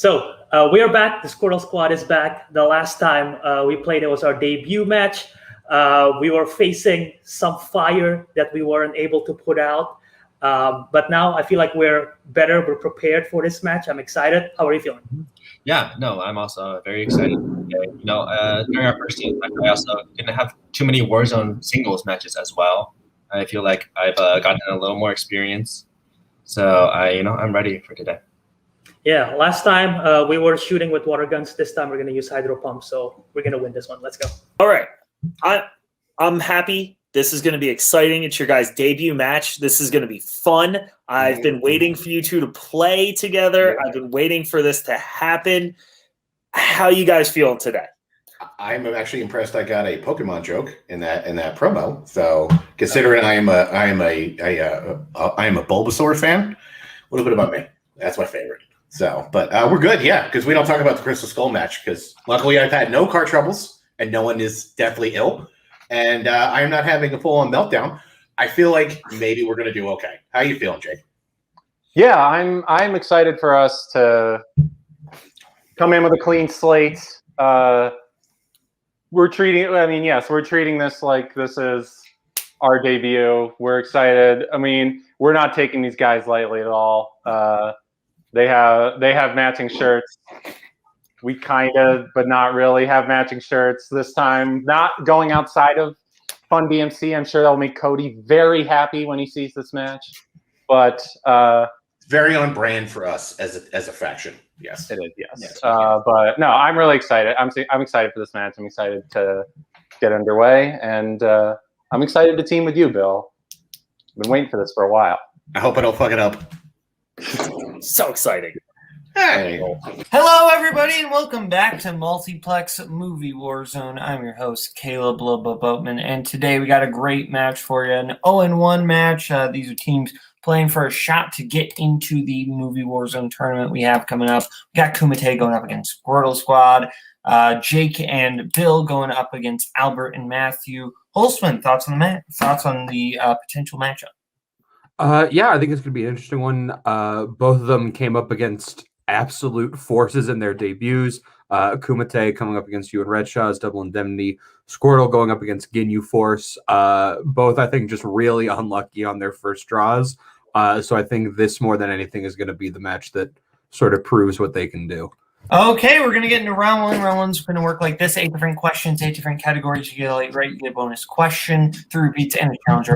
We are back. The Squirtle Squad is back. The last time we played, it was our debut match. We were facing some fire that we weren't able to put out. But now I feel like we're better. We're prepared for this match. I'm excited. How are you feeling? Yeah, no, I'm also very excited. During our first team, I also didn't have too many Warzone singles matches as well. I feel like I've gotten a little more experience. So I'm ready for today. Yeah, last time we were shooting with water guns. This time we're going to use hydro pumps. So we're going to win this one. Let's go. All right. I'm happy. This is going to be exciting. It's your guys' debut match. This is going to be fun. I've been waiting for you two to play together. I've been waiting for this to happen. How you guys feeling today? I'm actually impressed. I got a Pokemon joke in that promo. So considering I am a Bulbasaur fan, a little bit about me. That's my favorite. So, but we're good, yeah, because we don't talk about the Crystal Skull match because luckily I've had no car troubles and no one is deathly ill, and I am not having a full-on meltdown. I feel like maybe we're gonna do okay. How are you feeling, Jake? Yeah, I'm excited for us to come in with a clean slate. We're treating this like this is our debut. We're excited. I mean, we're not taking these guys lightly at all. They have matching shirts. We kind of, but not really, have matching shirts this time. Not going outside of Fun BMC. I'm sure that'll make Cody very happy when he sees this match. But very on brand for us as a faction. Yes, it is. Yes, but no, I'm really excited. I'm excited for this match. I'm excited to get underway, and I'm excited to team with you, Bill. I've been waiting for this for a while. I hope I don't fuck it up. So exciting. Hey. Hello, everybody, and welcome back to Multiplex Movie Warzone. I'm your host, Kaleb Boatman, and today we got a great match for you, an 0-1 match. These are teams playing for a shot to get into the Movie Warzone tournament we have coming up. We got Kumite going up against Squirtle Squad, Jake and Bill going up against Albert and Matthew. Holtzman, thoughts on the potential matchup? Yeah, I think it's going to be an interesting one. Both of them came up against absolute forces in their debuts. Kumite coming up against you and Redshaw's Double Indemnity. Squirtle going up against Ginyu Force. Both, I think, just really unlucky on their first draws. So I think this, more than anything, is going to be the match that sort of proves what they can do. Okay, we're going to get into round one. Round one's going to work like this. 8 different questions, 8 different categories. You get a late right, you get a bonus question. 3 repeats and a challenger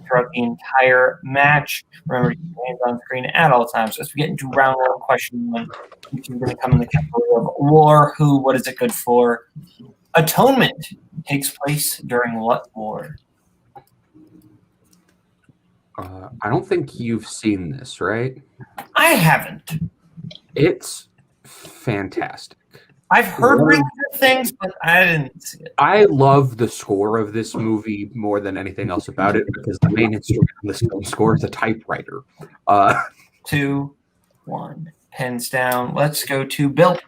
throughout the entire match. Remember, you can hands on screen at all times. As we get into round one, question one, which is going to come in the category of war. Who, what is it good for? Atonement takes place during what war? I don't think you've seen this, right? I haven't. It's fantastic. I've heard really good things, but I didn't see it. I love the score of this movie more than anything else about it because the main instrument on this film score is a typewriter. 2, 1, pens down. Let's go to Bill.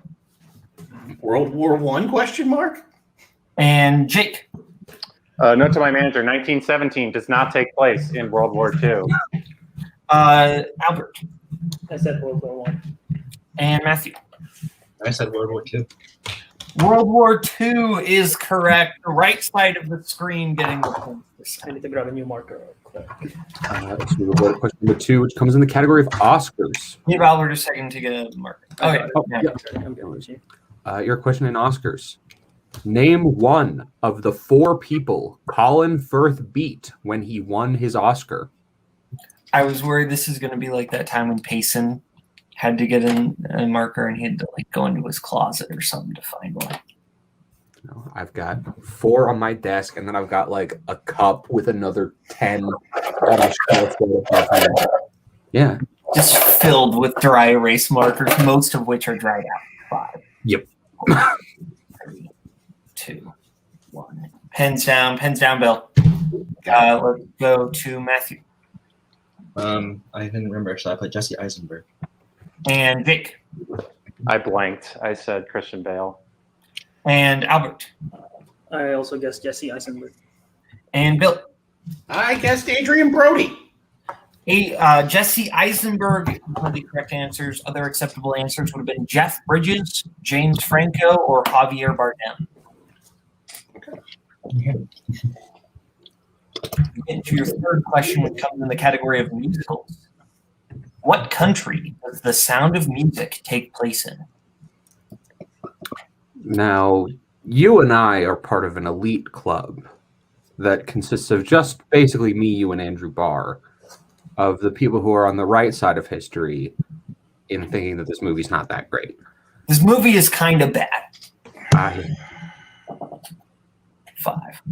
World War I question mark? And Jake. Note to my manager: 1917 does not take place in World War II. Albert. I said World War I. And Matthew. I said World War II. World War II is correct. The right side of the screen getting the points. I need to grab a new marker. So we'll go to question number 2, which comes in the category of Oscars. Give Albert a second to get a marker. Okay. Your question in Oscars. Name one of the 4 people Colin Firth beat when he won his Oscar. I was worried this is going to be like that time when Payson had to get in a marker and he had to go into his closet or something to find one. No, I've got 4 on my desk, and then I've got a cup with another 10 on a shelf. Yeah. Just filled with dry erase markers, most of which are dried out. 5. Yep. 3, 2, 1. Pens down, Bill. Let's go to Matthew. I didn't remember, so I put Jesse Eisenberg. And Vic. I blanked. I said Christian Bale. And Albert. I also guessed Jesse Eisenberg. And Bill. I guessed Adrian Brody. Jesse Eisenberg, one of the correct answers. Other acceptable answers would have been Jeff Bridges, James Franco, or Javier Bardem. You get into your third question, which comes in the category of musicals. What country does The Sound of Music take place in? Now, you and I are part of an elite club that consists of just basically me, you, and Andrew Barr, of the people who are on the right side of history in thinking that this movie's not that great. This movie is kind of bad. 5.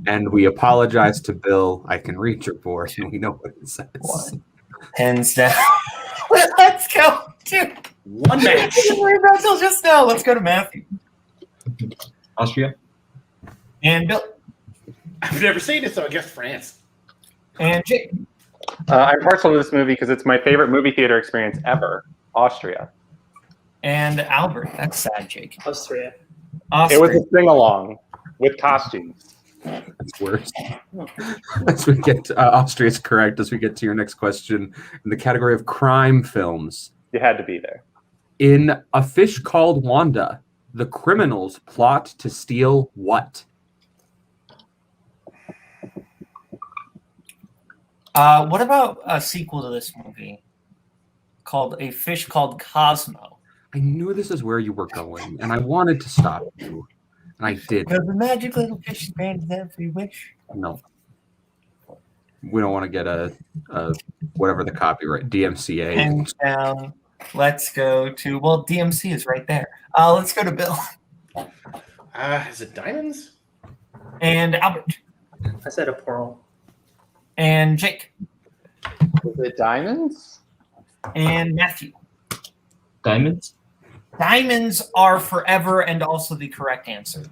And we apologize to Bill. I can read your board, and we know what it says. 1. Hands down. Let's go. 2. 1 match. Until just now. Let's go to Matthew. Austria. And Bill. I've never seen it, so I guess France. And Jake. I'm partial to this movie because it's my favorite movie theater experience ever. Austria. And Albert. That's sad, Jake. Austria. It was a sing-along with costumes. That's worse. As we get Austria's correct, as we get to your next question in the category of crime films. You had to be there. In A Fish Called Wanda, the criminals plot to steal what? What about a sequel to this movie called A Fish Called Cosmo? I knew this is where you were going, and I wanted to stop you, and I did. Because the magic little fish granted every wish. No. We don't want to get a whatever the copyright, DMCA. Hands down. Let's go to, well, DMC is right there. Let's go to Bill. Is it diamonds? And Albert. I said a pearl. And Jake. Was it diamonds? And Matthew. Diamonds. Diamonds are forever and also the correct answer.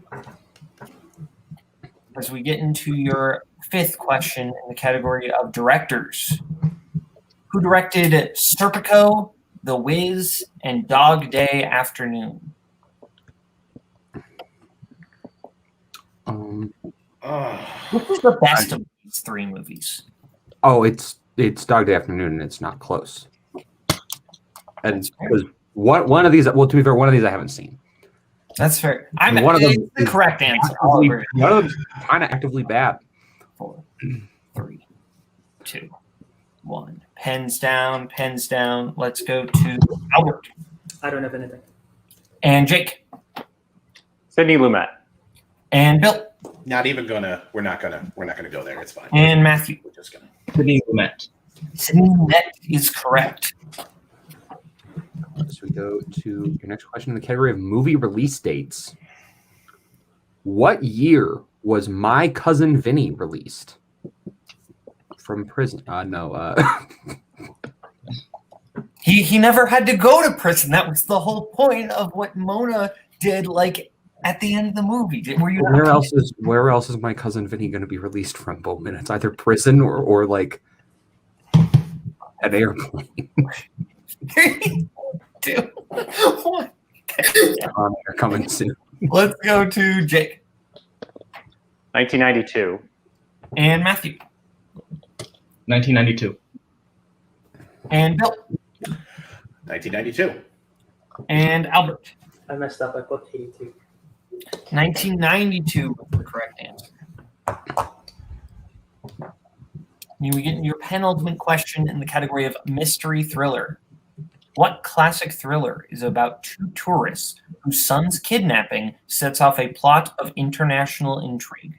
As we get into your fifth question in the category of directors. Who directed Serpico, The Wiz, and Dog Day Afternoon? Which is the best of these 3 movies? Oh, it's Dog Day Afternoon, and it's not close. And because one of these, well, to be fair, one of these I haven't seen. That's fair. One of them it's the correct answer. One of them is kind of actively bad. 4, 3, 2, 1. Pens down, pens down. Let's go to Albert. I don't have anything. And Jake. Sidney Lumet. And Bill. Not even gonna. We're not gonna go there. It's fine. And Matthew. We're just gonna. Sidney Lumet. Sidney Lumet is correct. So we go to your next question in the category of movie release dates. What year was My Cousin Vinny released? From prison? No. He never had to go to prison. That was the whole point of what Mona did. Like at the end of the movie, were you? Where else is My Cousin Vinny going to be released from, Boatman? It's either prison or like an airplane. 2, 1. They're coming soon. Let's go to Jake 1992. and Matthew 1992. and Bill 1992. and Albert. I messed up. I put 82. 1992 was the correct answer. You get your penultimate question in the category of mystery thriller. What classic thriller is about 2 tourists whose son's kidnapping sets off a plot of international intrigue?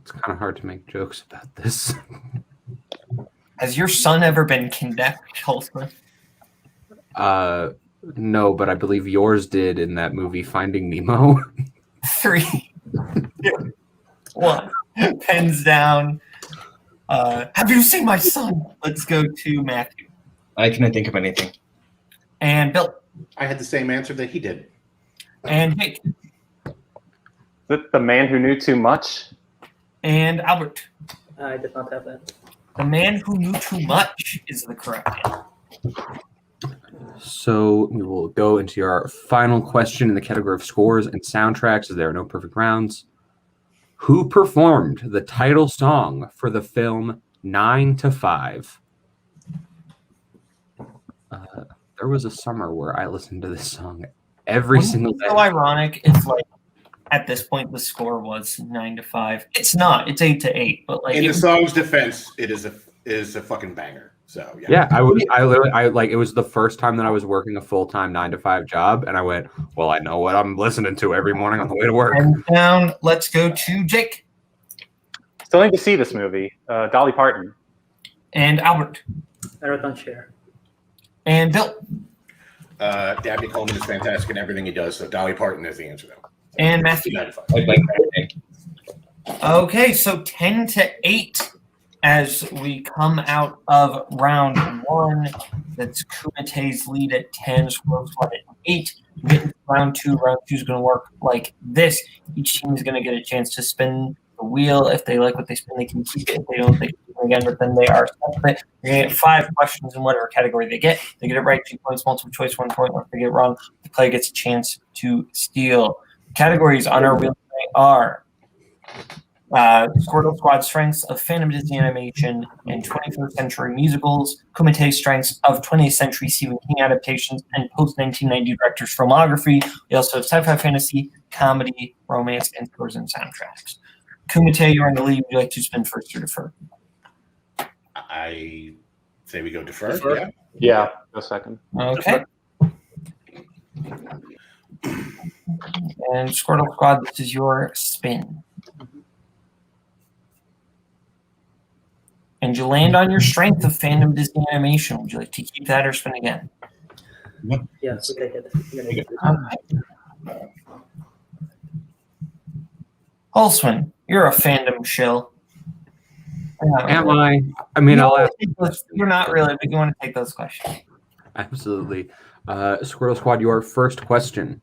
It's kind of hard to make jokes about this. Has your son ever been kidnapped, Holtzman? No, but I believe yours did in that movie Finding Nemo. 3, 2, 1. Pens down. Have you seen my son? Let's go to Matthew. I couldn't think of anything. And Bill. I had the same answer that he did. And Jake. Is it The Man Who Knew Too Much? And Albert. I did not have that. The Man Who Knew Too Much is the correct answer. So we will go into our final question in the category of scores and soundtracks, as there are no perfect rounds. Who performed the title song for the film 9 to 5? There was a summer where I listened to this song every single day. So ironic if like at this point the score was 9 to 5. It's not. It's 8 to 8. But like In the song's defense, it is a fucking banger. So yeah, I literally it was the first time that I was working a full-time 9 to 5 job, and I went, well, I know what I'm listening to every morning on the way to work. And down, let's go to Jake Still need to see this movie. Dolly Parton. and Albert Marathon Share. and Bill Dabney Coleman is fantastic in everything he does. So Dolly Parton is the answer though. and Matthew. 95. I'd like that. Okay, so 10 to 8 as we come out of round 1. That's Kumite's lead at 10, Squirtle Squad at 8. Get into round 2. Round 2 is going to work like this. Each team is going to get a chance to spin the wheel. If they like what they spin, they can keep it. If they don't, they can keep it again, but then they are stuck with it. They're going to get 5 questions in whatever category they get. They get it right, 2 points, multiple choice, 1 point. Or if they get it wrong, the player gets a chance to steal. Categories on our wheel are Squirtle Squad strengths of Fandom Disney animation and 21st century musicals, Kumite strengths of 20th century Stephen King adaptations and post-1990 directors' filmography. We also have sci-fi, fantasy, comedy, romance, and scores and soundtracks. Kumite, you're in the lead. Would you like to spin first or defer? I say we go defer. Defer. Yeah. Yeah, go second. Okay. And Squirtle Squad, this is your spin. And you land on your strength of Fandom Disney animation. Would you like to keep that or spin again? Yes, we take it. We're gonna get it. Okay. Holsman, you're a Fandom shill. Am I? I mean, I'll ask. You're not really, but you want to take those questions. Absolutely. Squirtle Squad, your first question.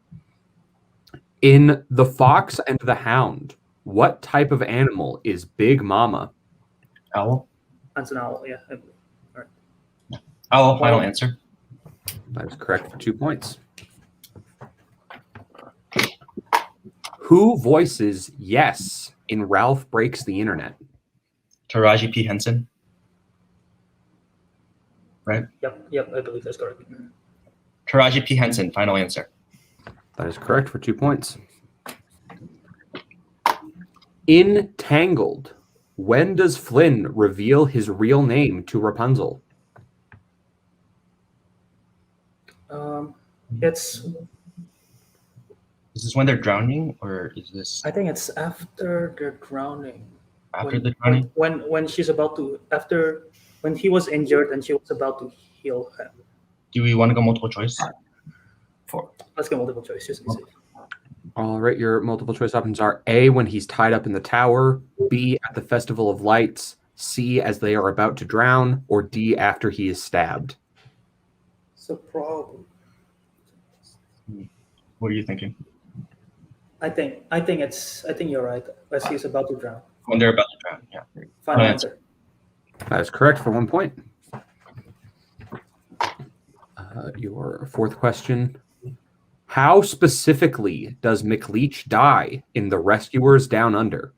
In The Fox and the Hound, what type of animal is Big Mama? Owl. That's an owl, yeah. Owl. Final answer. That is correct for 2 points. Who voices Yes in Ralph Breaks the Internet? Taraji P. Henson. Right? Yep, I believe that's correct. Taraji P. Henson. Final answer. That is correct for 2 points. In Tangled, when does Flynn reveal his real name to Rapunzel? It's. Is this when they're drowning, or is this I think it's after they're drowning. after the drowning? When she's about to when he was injured and she was about to heal him. Do we want to go multiple choice? 4. Let's go multiple choice. Just to be safe. All right, your multiple choice options are A, when he's tied up in the tower, B, at the Festival of Lights, C, as they are about to drown, or D, after he is stabbed. So probably. What are you thinking? I think you're right. As he's about to drown. When they're about to drown, yeah. Final Right. answer. That is correct for 1 point. Your fourth question. How specifically does McLeach die in The Rescuers Down Under?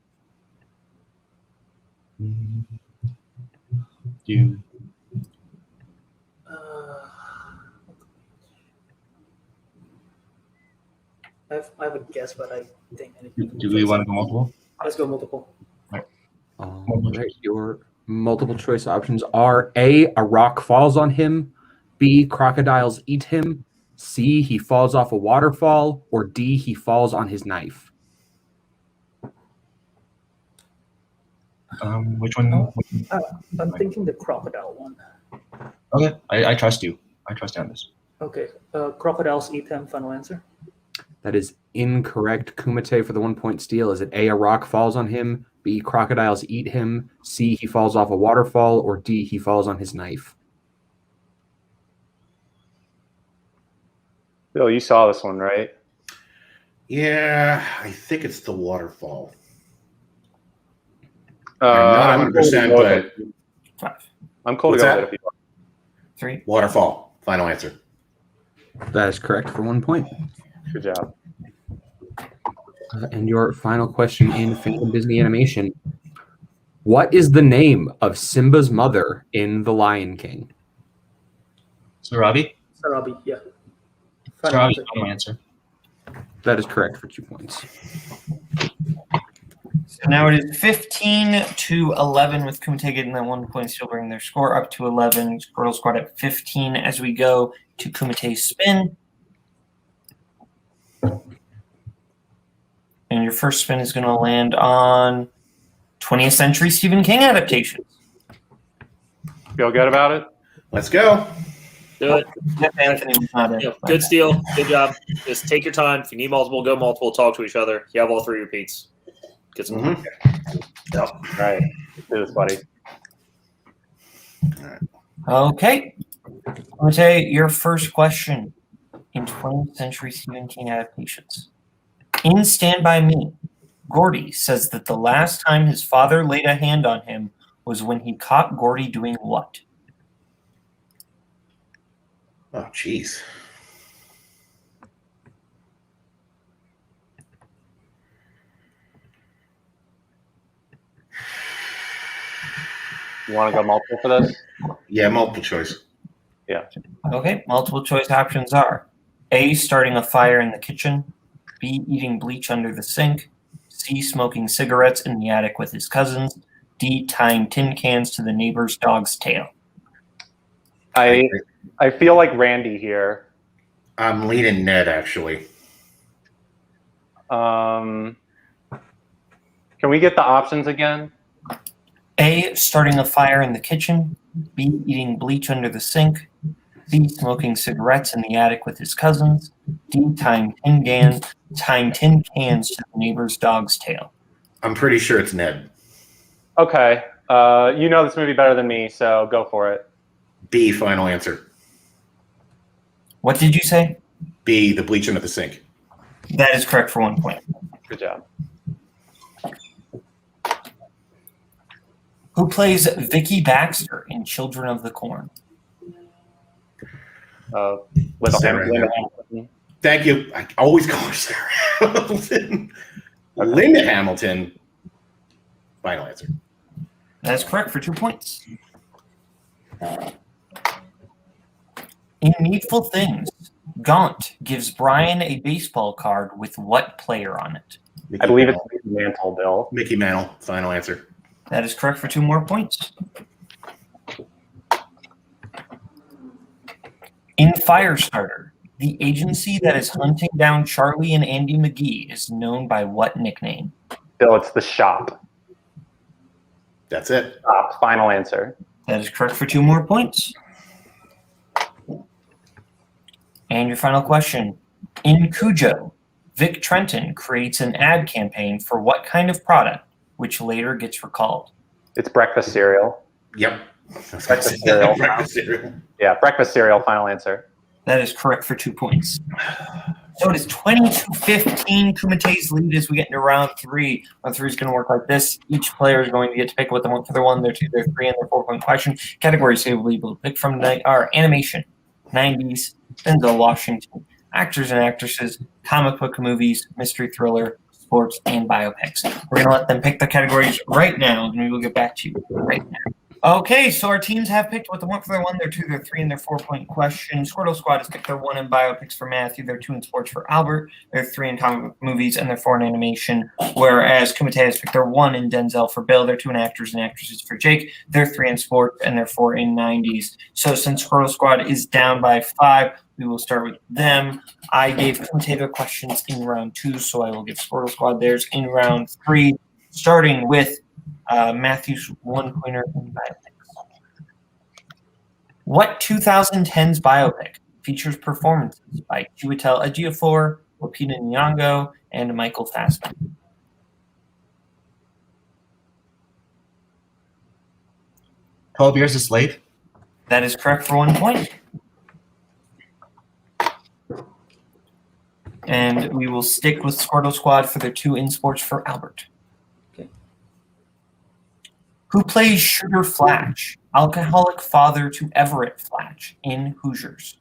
Do I have a guess, but I think anything. do we want to go multiple? Let's go multiple. All right, your multiple choice options are A, a rock falls on him, B, crocodiles eat him, C, he falls off a waterfall, or D, he falls on his knife. Which one? I'm thinking the crocodile one. Okay, I trust you. I trust you on this. Okay. Crocodiles eat him. Final answer. That is incorrect. Kumite for the 1 point steal. Is it A, a rock falls on him, B, crocodiles eat him, C, he falls off a waterfall, or D, he falls on his knife? Bill, you saw this one, right? Yeah, I think it's the waterfall. I'm not 100%, but 5, I'm cool to What's go that? with it if you want. 3, waterfall. Final answer. That is correct for 1 point. Good job. And your final question in Fandom Disney Animation. What is the name of Simba's mother in The Lion King? Sarabi? Sarabi, yeah. Final Sarabi, answer. final answer. That is correct for 2 points. So now it is 15-11 with Kumite getting that 1 point, still bringing their score up to 11. Squirtle Squad at 15 as we go to Kumite's spin. And your first spin is going to land on 20th Century Stephen King adaptations. Feel good about it? Let's go. Do it. Anthony was not in. Yeah, good steal. Good job. Just take your time. If you need multiple, go multiple. Talk to each other. You have all 3 repeats. Get some. All right. Do this, buddy. Okay. Kumite, your first question in 20th Century Stephen King adaptations. In Stand By Me, Gordy says that the last time his father laid a hand on him was when he caught Gordy doing what? Oh, jeez. You want to go multiple for this? Yeah, multiple choice. Okay, multiple choice options are A, starting a fire in the kitchen, B, eating bleach under the sink, C, smoking cigarettes in the attic with his cousins, D, tying tin cans to the neighbor's dog's tail. I feel like Randy here. I'm leaning Ned, actually. Can we get the options again? A, starting a fire in the kitchen, B, eating bleach under the sink, C, smoking cigarettes in the attic with his cousins, D, tying tin cans to the neighbor's dog's tail. I'm pretty sure it's Ned. Okay. You know this movie better than me, so go for it. B, final answer. What did you say? B, the bleach under the sink. That is correct for 1 point. Good job. Who plays Vicky Baxter in Children of the Corn? Sarah Hamilton. Thank you. I always call her Sarah Hamilton. Linda Hamilton. Final answer. That is correct for 2 points. In Needful Things, Gaunt gives Brian a baseball card with what player on it? I believe it's Mantle, Bill. Mickey Mantle. Final answer. That is correct for 2 more points. In Firestarter, the agency that is hunting down Charlie and Andy McGee is known by what nickname? Bill, it's The Shop. That's it. Shop. Final answer. That is correct for 2 more points. And your final question. In Cujo, Vic Trenton creates an ad campaign for what kind of product, which later gets recalled? It's breakfast cereal. Yep. Breakfast cereal. Breakfast cereal. Yeah, breakfast cereal. Final answer. That is correct for 2 points. So it is 20-15. Kumite's lead as we get into round 3. Round 3 is going to work like this. Each player is going to get to pick what they want for their 1, their 2, their 3, and their 4-point question. Categories they will be able to pick from tonight are animation, 90s, Denzel Washington, actors and actresses, comic book movies, mystery thriller, sports, and biopics. We're going to let them pick the categories right now, and we will get back to you right now. Okay, so our teams have picked what they want for their 1, their 2, their 3, and their 4-point question. Squirtle Squad has picked their 1 in biopics for Matthew, their 2 in sports for Albert, their 3 in comic book movies, and their 4 in animation, whereas Kumite has picked their 1 in Denzel for Bill, their 2 in actors and actresses for Jake, their 3 in sports, and their 4 in 90s. So since Squirtle Squad is down by 5, we will start with them. I gave Kumite their questions in round 2, so I will give Squirtle Squad theirs in round 3, starting with Matthew's 1-pointer in biopics. What 2010's biopic features performances by Chiwetel Ejiofor, Lupita Nyong'o, and Michael Fassbender? 12 Years a Slave. That is correct for 1 point. And we will stick with Squirtle Squad for their 2 in sports for Albert. Who plays Sugar Flatch, alcoholic father to Everett Flatch in Hoosiers?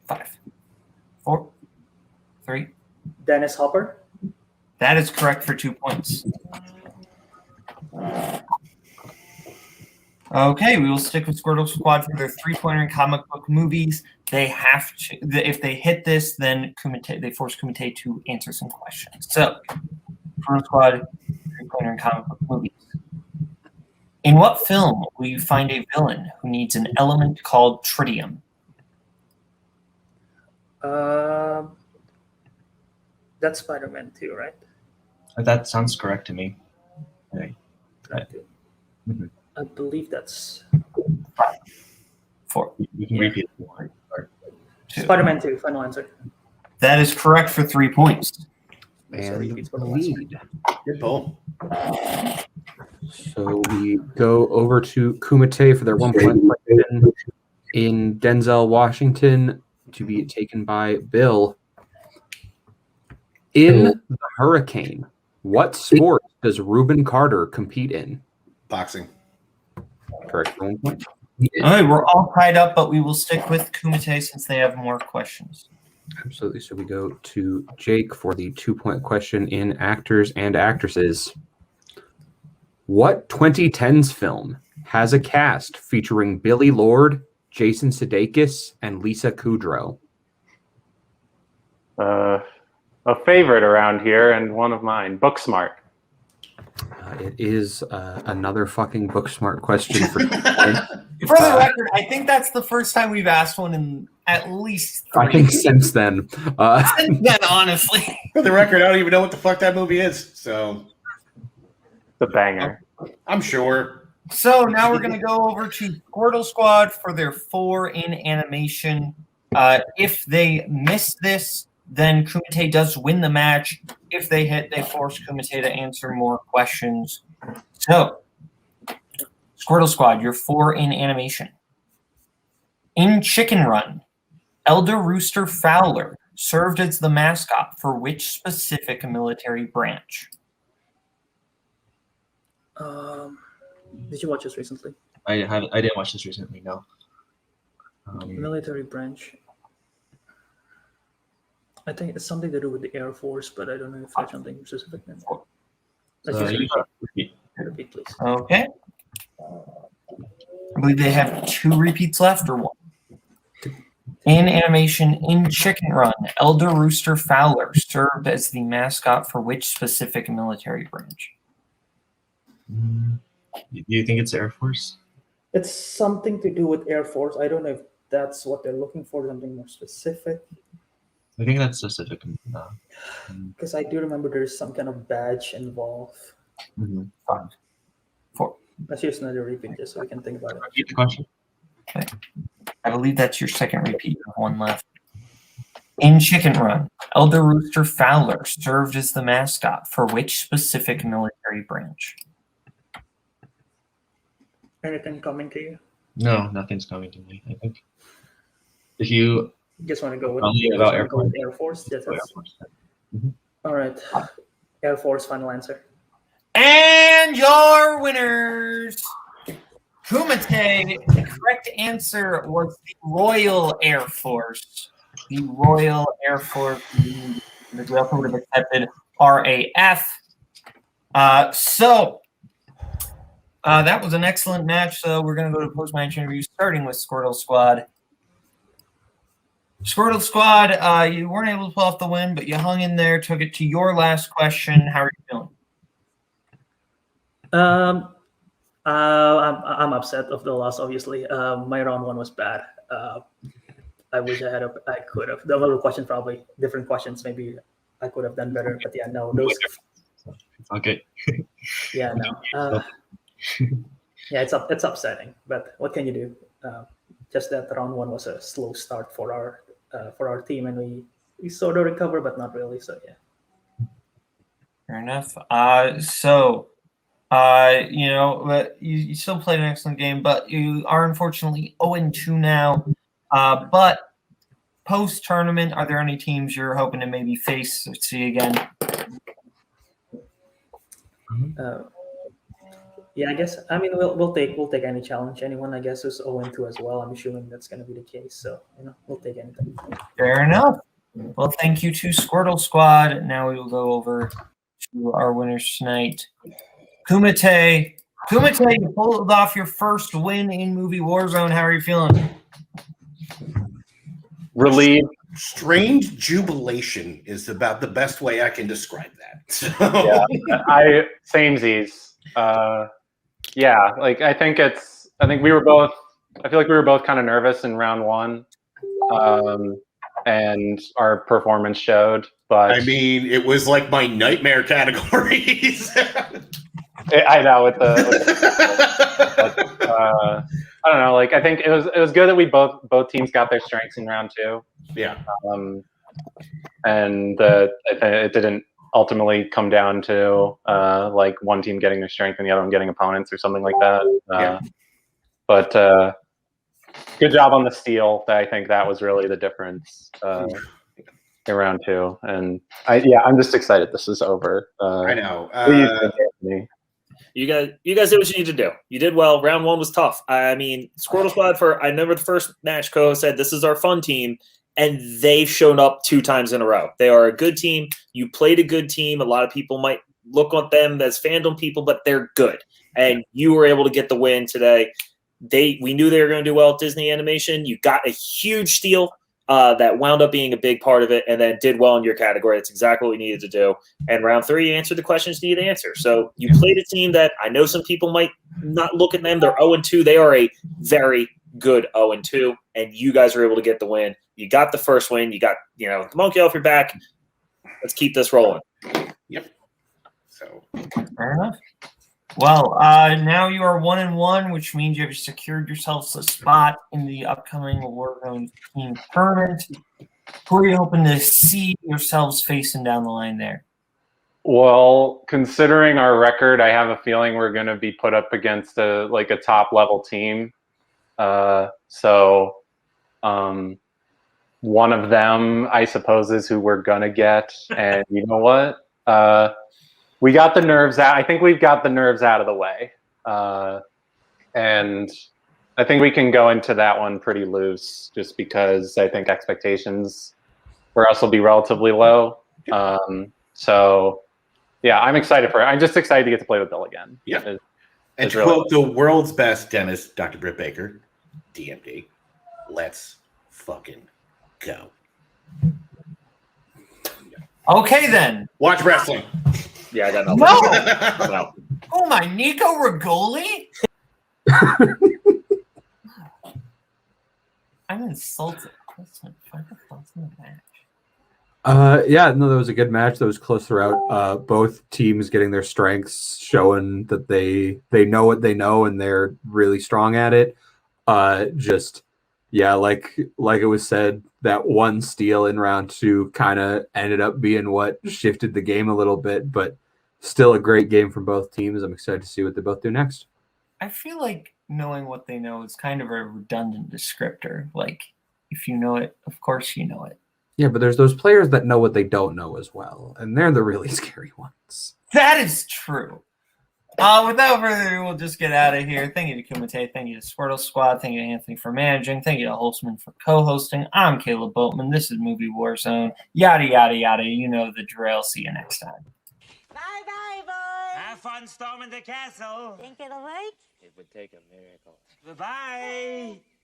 5, 4, 3. Dennis Hopper. That is correct for 2 points. Okay, we will stick with Squirtle Squad for their 3-pointer in comic book movies. They have to, if they hit this, then Kumite, they force Kumite to answer some questions. So, Squirtle Squad, 3-pointer in comic book movies. In what film will you find a villain who needs an element called tritium? That's Spider-Man 2, right? That sounds correct to me. Okay. Right. Mhm. I believe that's 5, 4. You can repeat it. Or 2. Spider-Man 2. Final answer. That is correct for 3 points. So And repeats for the last one. lead. Good pull. So we go over to Kumite for their 1-point question in Denzel, Washington, to be taken by Bill. In the Hurricane, what sport does Reuben Carter compete in? Boxing. Correct for 1 point. All right, we're all tied up, but we will stick with Kumite since they have more questions. Absolutely. So we go to Jake for the 2-point question in actors and actresses. What 2010s film has a cast featuring Billy Lord, Jason Sudeikis, and Lisa Kudrow? A favorite around here and one of mine. Booksmart. It is another fucking book smart question for For the record, I think that's the first time we've asked one in at least 3 I think since then. Since then, honestly. For the record, I don't even know what the fuck that movie is. So The banger. I'm sure. So now we're going to go over to Squirtle Squad for their 4 in animation. If they miss this, then Kumite does win the match. If they hit, they force Kumite to answer more questions. So, Squirtle Squad, your 4 in animation. In Chicken Run, Elder Rooster Fowler served as the mascot for which specific military branch? Did you watch this recently? I didn't watch this recently. No. Military branch. I think it's something to do with the Air Force, but I don't know if there's something specific. Let's just repeat, please. Okay. I believe they have 2 repeats left or 1. In animation, in Chicken Run, Elder Rooster Fowler served as the mascot for which specific military branch? Do you think it's Air Force? It's something to do with Air Force. I don't know if that's what they're looking for, something more specific. I think that's specific. No. Because I do remember there's some kind of badge involved. 5, 4. Let's use another repeat just so we can think about it. Repeat the question. Okay. I believe that's your second repeat. You have 1 left. In Chicken Run, Elder Rooster Fowler served as the mascot for which specific military branch? Anything coming to you? No, nothing's coming to me. I think if you Just want to go with, Only about Air Force. Yes, Air that's- Force. all right. Air Force, final answer. And your winners, Kumite. The correct answer was the Royal Air Force. The Royal Air Force. The also would have accepted RAF. So that was an excellent match. So we're going to go to post-match interview, starting with Squirtle Squad. Squirtle Squad, you weren't able to pull off the win, but you hung in there, took it to your last question. How are you feeling? I'm upset of the loss. Obviously, my round 1 was bad. I wish I could have. The other questions probably different questions. Maybe I could have done better. But yeah, no, those. Okay. Yeah, no. Yeah, it's upsetting. But what can you do? Just that round 1 was a slow start for our team, and we sort of recovered, but not really. So yeah. Fair enough. You still played an excellent game, but you are unfortunately 0-2 now. But post-tournament, are there any teams you're hoping to maybe face or see again? Yeah, I guess. I mean, we'll take any challenge. Anyone, I guess, who's 0-2 as well. I'm assuming that's going to be the case. So we'll take anything. Fair enough. Well, thank you to Squirtle Squad. Now we will go over to our winners tonight. Kumite, you pulled off your first win in Movie Warzone. How are you feeling? Relieved. Strange jubilation is about the best way I can describe that. So. Yeah, samesies. Yeah, like I think we were both. I feel like we were both kind of nervous in round one, and our performance showed. But I mean, it was like my nightmare categories. I know I don't know. Like I think it was good that we both teams got their strengths in round two. Yeah. And it didn't ultimately come down to like one team getting their strength and the other one getting opponents or something like that. Yeah. But good job on the steal. I think that was really the difference in round two. And I'm just excited this is over. I know. You guys did what you need to do. You did well. Round one was tough. I mean, Squirtle Squad, I remember the first match, Koho said, this is our fun team, and they've shown up 2 times in a row. They are a good team. You played a good team. A lot of people might look at them as fandom people, but they're good. And you were able to get the win today. We knew they were going to do well at Disney Animation. You got a huge steal that wound up being a big part of it, and then did well in your category. That's exactly what we needed to do. And round 3, you answered the questions you needed to answer. So you played a team that I know some people might not look at them. They're 0-2. They are a very good 0-2, and you guys were able to get the win. You got the first win. You got the monkey off your back. Let's keep this rolling. Yep. So fair enough. Well, now you are 1-1, which means you have secured yourselves a spot in the upcoming Warzone team tournament. Who are you hoping to see yourselves facing down the line there? Well, considering our record, I have a feeling we're going to be put up against a top level team. So one of them, I suppose, is who we're going to get. And you know what? We got the nerves out. I think we've got the nerves out of the way. And I think we can go into that one pretty loose just because I think expectations for us will be relatively low. So, yeah, I'm excited for it. I'm just excited to get to play with Bill again. Yeah. And to quote the world's best dentist, Dr. Britt Baker, DMD, let's fucking go. Okay, then. Watch wrestling. Yeah, I got nothing. No. Oh my, Nico Rigoli? I'm insulted. Yeah, no, that was a good match. That was close throughout. Both teams getting their strengths, showing that they know what they know and they're really strong at it. Like it was said, that one steal in round 2 kind of ended up being what shifted the game a little bit, but still a great game from both teams. I'm excited to see what they both do next. I feel like knowing what they know is kind of a redundant descriptor. Like, if you know it, of course you know it. Yeah, but there's those players that know what they don't know as well, and they're the really scary ones. That is true. Without further ado, we'll just get out of here. Thank you to Kumite. Thank you to Squirtle Squad. Thank you to Anthony for managing. Thank you to Holtzman for co-hosting. I'm Kaleb Boatman. This is Movie Warzone. Yada, yada, yada. You know the drill. See you next time. Bye-bye, boys. Have fun storming the castle. Think it'll work? It would take a miracle. Bye-bye.